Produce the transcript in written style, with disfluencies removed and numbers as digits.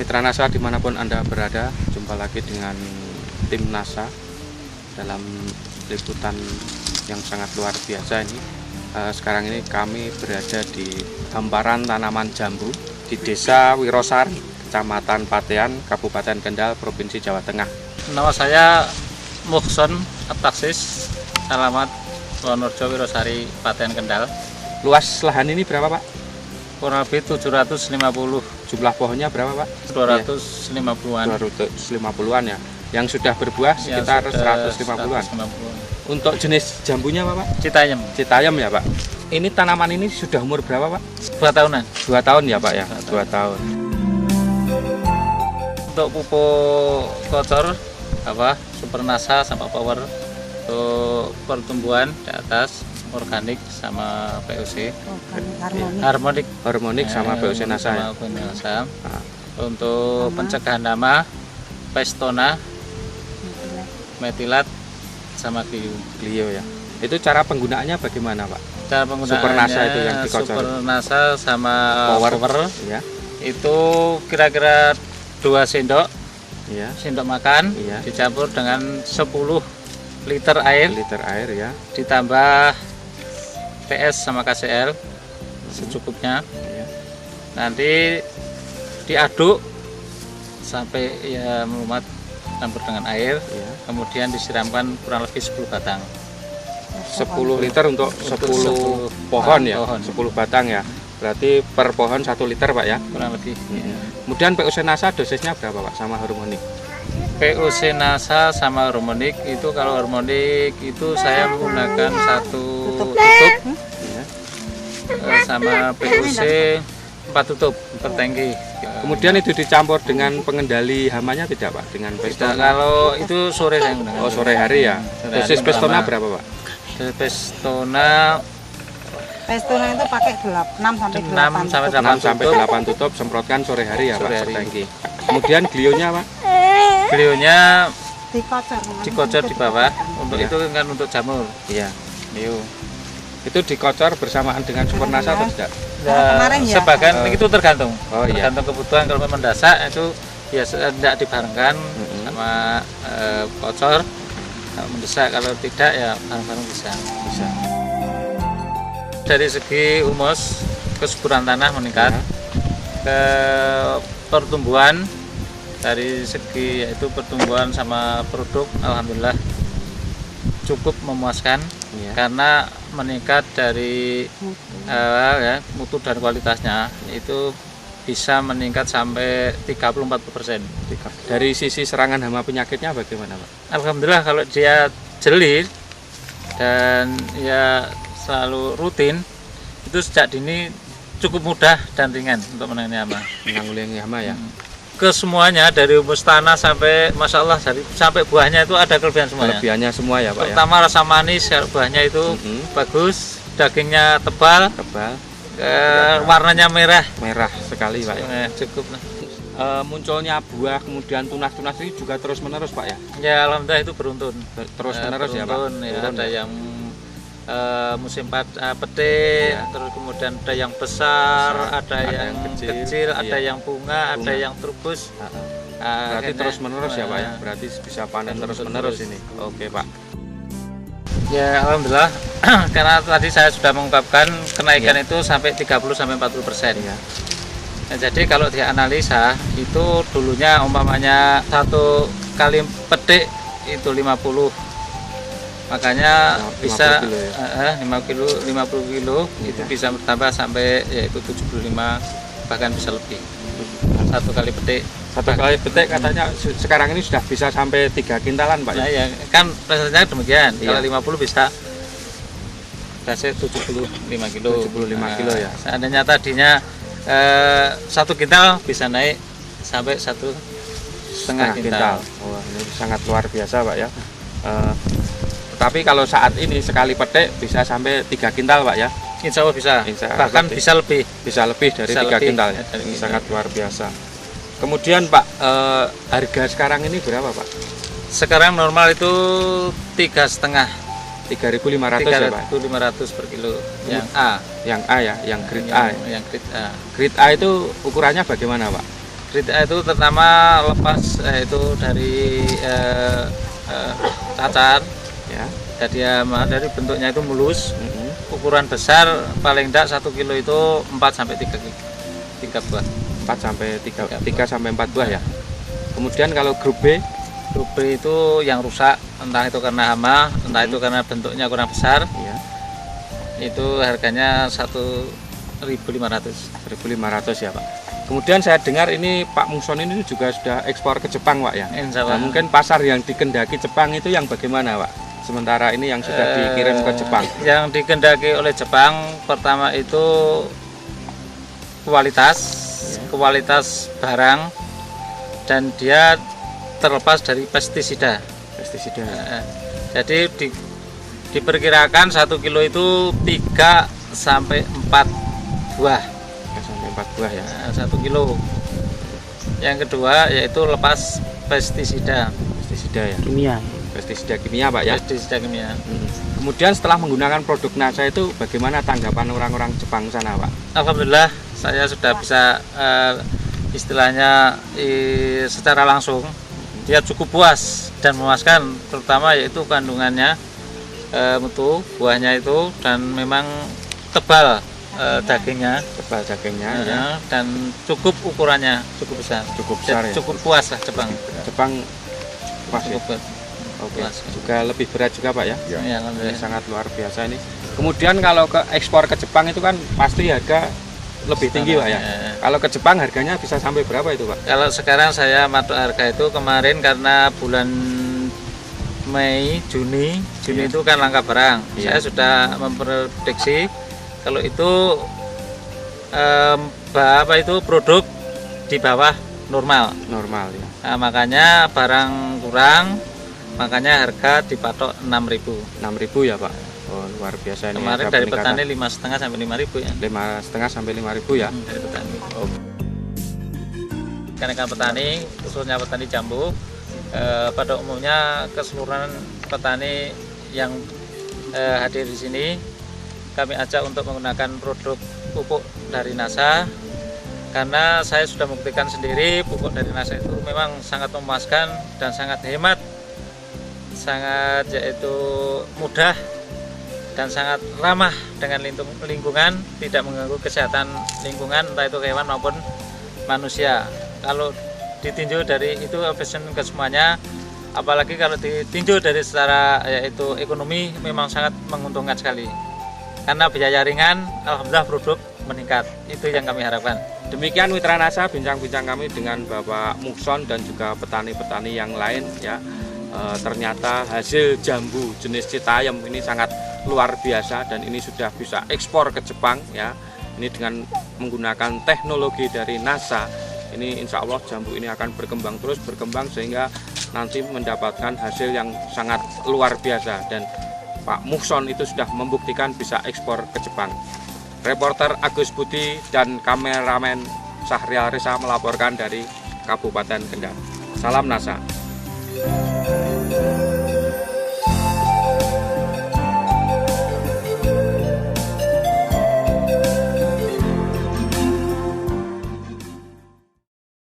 Mitra NASA dimanapun Anda berada, jumpa lagi dengan tim NASA dalam liputan yang sangat luar biasa ini. Sekarang ini kami berada di hamparan tanaman jambu di Desa Wirosari, Kecamatan Patean, Kabupaten Kendal, Provinsi Jawa Tengah. Nama saya Muhson Abtaksis, alamat Wonorejo Wirosari, Patean, Kendal. Luas lahan ini berapa, Pak? Kurang lebih 750. Jumlah pohonnya berapa, Pak? 250-an. 250-an ya. Yang sudah berbuah sekitar 150-an. Untuk jenis jambunya apa, Pak? Citayam. Citayam ya, Pak. Ini tanaman ini sudah umur berapa, Pak? 2 tahunan. 2 tahun ya, Pak ya. 2 tahun. Untuk pupuk kocor Super NASA sama Power, untuk pertumbuhan di atas organik sama POC. Harmonik sama POC NASA ya. Untuk pencegahan hama, Pestona, metilat sama Clio ya. Itu cara penggunaannya bagaimana, Pak? Cara penggunaannya Super NASA itu yang dikocor. Super NASA sama Power ya. Itu kira-kira 2 sendok. Ya. Sendok makan ya. Dicampur dengan 10 liter air. Ya. Ditambah PS sama KCl secukupnya. Ya. Nanti diaduk sampai ya melumat, campur dengan air. Ya. Kemudian disiramkan kurang lebih 10 batang. 10 liter untuk 10 pohon ya. 10 batang ya. Berarti per pohon 1 liter, Pak ya. Kurang lebih. Ya. Kemudian POC NASA dosisnya berapa, Pak, sama harmonik? POC NASA sama harmonik itu, kalau harmonik itu saya menggunakan 1 tutup ya. Sama POC 4 tutup per tangki. Kemudian itu dicampur dengan pengendali hamanya tidak, Pak? Dengan Pestona? Kalau itu sore saya gunakan. Oh, sore hari ya. Dosis Pestona berapa, Pak? Pestona itu pakai 6 sampai 8 tutup, semprotkan sore hari ya, Pak, setangki. Kemudian Clio-nya, Pak? Clio-nya dikocor di bawah. Untuk itu kan untuk jamur. Iya. Clio. Itu dikocor bersamaan dengan Super NASA atau tidak? Kemarin ya. Sebagian itu tergantung. Oh, iya. Tergantung kebutuhan. Kalau memang mendesak itu biasa tidak dibarengkan sama kocor. Kalau mendesak, kalau tidak ya bareng-bareng bisa. Dari segi humus, kesuburan tanah meningkat. Ya. Ke pertumbuhan, dari segi yaitu pertumbuhan sama produk, alhamdulillah cukup memuaskan. Ya. Karena meningkat dari mutu dan kualitasnya itu bisa meningkat sampai 34%. Dari sisi serangan hama penyakitnya bagaimana, Pak? Alhamdulillah kalau dia jeli dan ya selalu rutin, itu sejak dini cukup mudah dan ringan untuk menangani hama. Menanggulangi hama ya. Kesemuanya dari humus tanah sampai Masya Allah sampai buahnya itu ada kelebihan semuanya. Kelebihannya semua ya, Pak. Terutama ya? Rasa manis buahnya itu bagus, dagingnya tebal, warnanya merah sekali, Pak. Ya. Cukup lah. Munculnya buah kemudian tunas-tunas ini juga terus menerus, Pak ya. Ya alhamdulillah itu beruntun. Terus menerus ya, Pak. Ya, ada yang musim petik, terus kemudian ada yang besar, ada yang kecil, ada yang bunga, ada yang trubus. Berarti terus menerus ya, Pak ya. Berarti bisa panen terus menerus ini. Oke, Pak. Ya alhamdulillah karena tadi saya sudah mengungkapkan kenaikan itu sampai 30-40%. Ya. Nah, jadi kalau dianalisa itu dulunya umpamanya 1 kali petik itu 50, makanya 50 bisa kilo ya? 50 kilo itu bisa bertambah sampai yaitu 75, bahkan bisa lebih. 1 kali petik. 1 kali petik katanya sekarang ini sudah bisa sampai 3 kintalan, Pak. Nah, ya kan rasanya demikian. Iya. Kalau 50 bisa kasih 75 kilo. 75 kilo ya. Seandainya tadinya 1 kintal bisa naik sampai 1,5 kintal. Wah, ini sangat luar biasa, Pak ya. Tapi kalau saat ini sekali petik bisa sampai 3 kintal, Pak ya. Insya Allah bisa. Bahkan bisa lebih. Bisa lebih dari 3 kintal ya. Ini sangat luar biasa. Kemudian, Pak, harga sekarang ini berapa, Pak? Sekarang normal itu 3,5. 3.500 ya, Pak? 3.500 per kilo. Yang A. Yang A ya, yang grade A. Yang grade A. Grade A itu ukurannya bagaimana, Pak? Grade A itu terutama lepas itu dari cacar Ya. jadi dari bentuknya itu mulus. Ukuran besar paling tidak 1 kilo itu 4 sampai 3 buah. 4 sampai 3 sampai 4 buah ya. Kemudian kalau grup B, Grup B itu yang rusak, entah itu karena hama, entah itu karena bentuknya kurang besar, ya, itu harganya 1.500. 1.500 ya Pak. Kemudian saya dengar ini Pak Muson ini juga sudah ekspor ke Jepang Pak ya. Insya Nah, Allah. mungkin pasar yang dikendaki Jepang itu yang bagaimana Pak? Sementara ini yang sudah dikirim ke Jepang. Yang dikendaki oleh Jepang pertama itu kualitas barang, dan dia terlepas dari pestisida. Pestisida. Jadi diperkirakan 1 kilo itu 3 sampai 4 buah. 3 sampai 4 buah ya. 1 kilo. Yang kedua yaitu lepas pestisida. Pestisida ya. Kimia. Pestisida kimia Pak ya. Pestisida kimia. Kemudian setelah menggunakan produk NASA itu bagaimana tanggapan orang-orang Jepang sana Pak? Alhamdulillah saya sudah bisa istilahnya secara langsung dia cukup puas dan memuaskan, terutama yaitu kandungannya, mutu buahnya itu, dan memang tebal dagingnya, Ya. dan cukup ukurannya cukup besar. Cukup besar ya. Cukup puas lah Jepang. Jepang pas ya. Cukup Oke. puas. Juga lebih berat juga Pak ya. Ya, Ini alhamdulillah. sangat luar biasa ini. Kemudian kalau ke ekspor ke Jepang itu kan pasti harga lebih tinggi Pak ya. Kalau ke Jepang harganya bisa sampai berapa itu Pak? Kalau sekarang saya matok harga itu kemarin karena bulan Mei, Juni itu kan langka barang. Iya. Saya sudah memprediksi kalau itu produk di bawah normal. Normal ya. Nah, makanya barang kurang, makanya harga dipatok 6.000. 6.000 ya Pak. Oh, luar biasa ini. Kemarin ada dari peningkatan. petani 5,5 sampai 5.000 ya. 5,5 sampai 5.000 ya. Dari petani. Oh, Ikan petani, khususnya petani jambu, pada umumnya keseluruhan petani yang hadir di sini kami ajak untuk menggunakan produk pupuk dari NASA, karena saya sudah membuktikan sendiri pupuk dari NASA itu memang sangat memuaskan dan sangat hemat, sangat yaitu mudah dan sangat ramah dengan lingkungan, tidak mengganggu kesehatan lingkungan entah itu hewan maupun manusia. Kalau ditinjau dari itu efisien ke semuanya, apalagi kalau ditinjau dari secara yaitu ekonomi memang sangat menguntungkan sekali. Karena biaya ringan, alhamdulillah produk meningkat. Itu yang kami harapkan. demikian Mitra NASA bincang-bincang kami dengan Bapak Muson dan juga petani-petani yang lain ya. Ternyata hasil jambu jenis Citayam ini sangat luar biasa dan ini sudah bisa ekspor ke Jepang ya. Ini dengan menggunakan teknologi dari NASA, ini insya Allah jambu ini akan berkembang terus sehingga nanti mendapatkan hasil yang sangat luar biasa, dan Pak Muson itu sudah membuktikan bisa ekspor ke Jepang. Reporter Agus Budi dan kameramen Syahrial Risa melaporkan dari Kabupaten Kendal. Salam NASA.